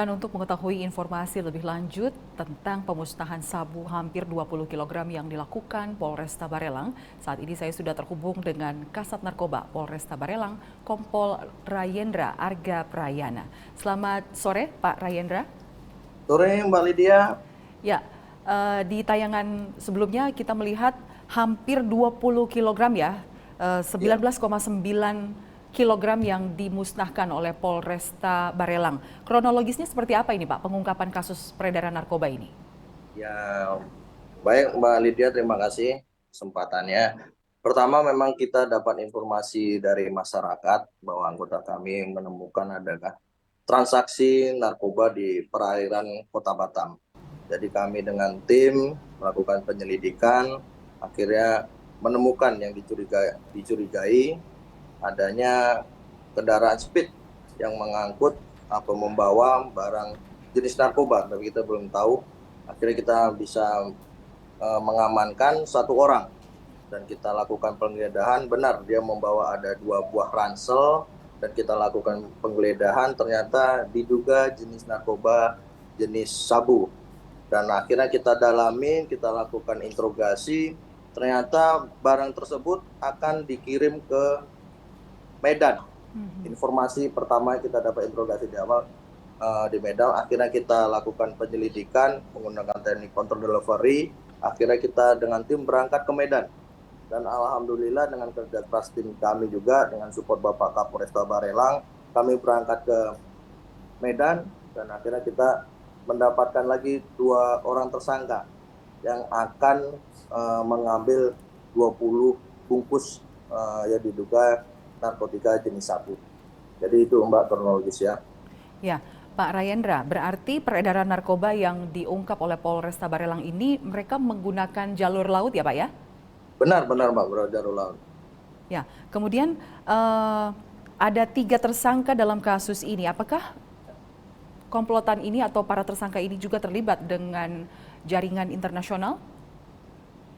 Dan untuk mengetahui informasi lebih lanjut tentang pemusnahan sabu hampir 20 kg yang dilakukan Polresta Barelang, saat ini saya sudah terhubung dengan Kasat Narkoba Polresta Barelang, Kompol Rayendra Arga Prayana. Selamat sore, Pak Rayendra. Sore Mbak Lydia. Ya, di tayangan sebelumnya kita melihat hampir 20 kg ya, Ya, 19,9 kilogram yang dimusnahkan oleh Polresta Barelang. Kronologisnya seperti apa ini Pak, pengungkapan kasus peredaran narkoba ini? ya, baik Mbak Lydia, terima kasih kesempatannya. Pertama, memang kita dapat informasi dari masyarakat bahwa anggota kami menemukan adanya transaksi narkoba di perairan Kota Batam. Jadi kami dengan tim melakukan penyelidikan, akhirnya menemukan yang dicurigai adanya kendaraan speed yang mengangkut atau membawa barang jenis narkoba, tapi kita belum tahu. Akhirnya kita bisa mengamankan satu orang dan kita lakukan penggeledahan. Benar, dia membawa ada 2 buah ransel dan kita lakukan penggeledahan. Ternyata diduga jenis narkoba jenis sabu. Dan akhirnya kita dalamin, kita lakukan interogasi. Ternyata barang tersebut akan dikirim ke Medan. Informasi pertama kita dapat interogasi di awal di Medan. Akhirnya kita lakukan penyelidikan menggunakan teknik counter delivery. Akhirnya kita dengan tim berangkat ke Medan. Dan alhamdulillah dengan kerja keras tim kami juga dengan support Bapak Kapolresta Barelang, kami berangkat ke Medan dan akhirnya kita mendapatkan lagi 2 orang tersangka yang akan mengambil 20 bungkus yang diduga narkotika jenis sabu. Jadi itu Mbak kronologis ya. Ya, Pak Rayendra, berarti peredaran narkoba yang diungkap oleh Polresta Barelang ini mereka menggunakan jalur laut ya Pak ya? Benar-benar Mbak, Bro Laut. Ya, kemudian ada 3 tersangka dalam kasus ini. Apakah komplotan ini atau para tersangka ini juga terlibat dengan jaringan internasional?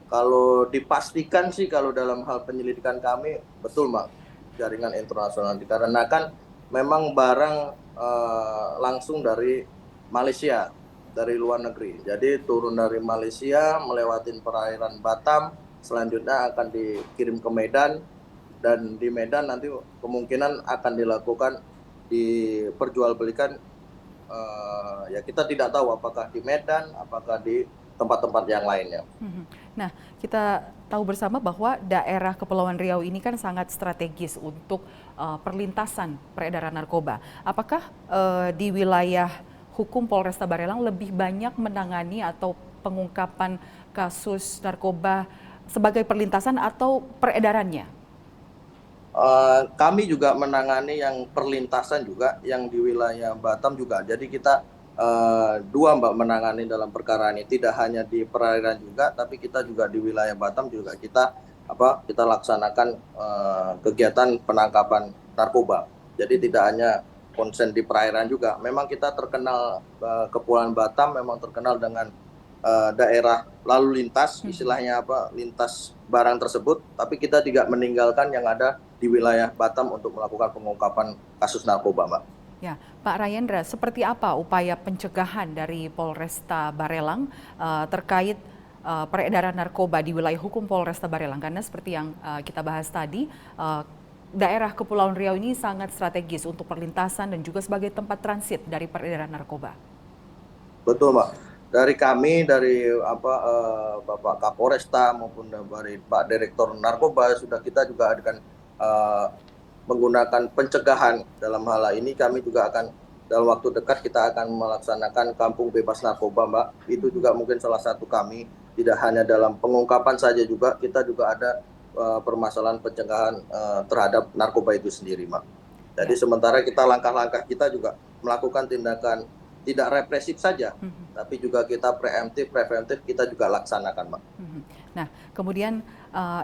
Kalau dipastikan sih kalau dalam hal penyelidikan kami betul Mbak, jaringan internasional dikarenakan memang barang langsung dari Malaysia, dari luar negeri. Jadi turun dari Malaysia melewati perairan Batam, selanjutnya akan dikirim ke Medan dan di Medan nanti kemungkinan akan dilakukan diperjualbelikan, ya kita tidak tahu apakah di Medan, apakah di tempat-tempat yang lainnya. Nah, kita tahu bersama bahwa daerah Kepulauan Riau ini kan sangat strategis untuk perlintasan peredaran narkoba. Apakah di wilayah hukum Polresta Barelang lebih banyak menangani atau pengungkapan kasus narkoba sebagai perlintasan atau peredarannya? Kami juga menangani yang perlintasan juga, yang di wilayah Batam juga. Jadi kita dua Mbak menangani dalam perkara ini. Tidak hanya di perairan juga, tapi kita juga di wilayah Batam juga kita laksanakan kegiatan penangkapan narkoba. Jadi tidak hanya konsen di perairan juga. Memang kita terkenal, Kepulauan Batam memang terkenal dengan daerah lalu lintas, istilahnya lintas barang tersebut, tapi kita tidak meninggalkan yang ada di wilayah Batam untuk melakukan pengungkapan kasus narkoba, Mbak. Ya, Pak Rayendra, seperti apa upaya pencegahan dari Polresta Barelang terkait peredaran narkoba di wilayah hukum Polresta Barelang? Karena seperti yang kita bahas tadi, daerah Kepulauan Riau ini sangat strategis untuk perlintasan dan juga sebagai tempat transit dari peredaran narkoba. Betul, Mbak. Dari kami, dari Bapak Kapolresta maupun dari Pak Direktur Narkoba sudah kita juga akan menggunakan pencegahan dalam hal ini. Kami juga akan dalam waktu dekat kita akan melaksanakan kampung bebas narkoba, Mbak. Itu juga mungkin salah satu kami, tidak hanya dalam pengungkapan saja, juga kita juga ada permasalahan pencegahan terhadap narkoba itu sendiri, Mbak. Jadi Ya. sementara kita langkah-langkah kita juga melakukan tindakan tidak represif saja, tapi juga kita preventif kita juga laksanakan, Mbak. Nah, kemudian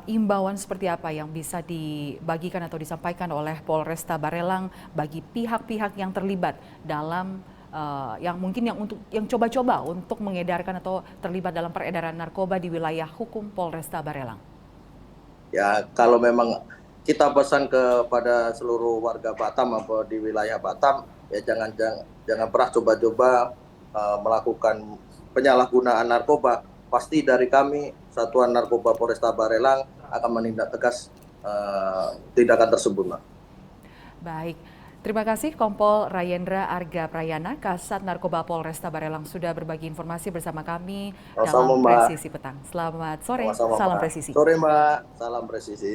imbauan seperti apa yang bisa dibagikan atau disampaikan oleh Polresta Barelang bagi pihak-pihak yang terlibat dalam yang mungkin yang coba-coba untuk mengedarkan atau terlibat dalam peredaran narkoba di wilayah hukum Polresta Barelang? Ya, kalau memang kita pesan kepada seluruh warga Batam atau di wilayah Batam, ya jangan pernah coba-coba melakukan penyalahgunaan narkoba. Pasti dari kami Satuan Narkoba Polresta Barelang akan menindak tegas tindakan tersebut, Mbak. Baik, terima kasih Kompol Rayendra Arga Prayana, Kasat Narkoba Polresta Barelang sudah berbagi informasi bersama kami Sama-sama, dalam Mbak. Presisi Petang. Selamat sore, Sama-sama, salam Mbak. presisi. Sore, Mbak. Salam presisi.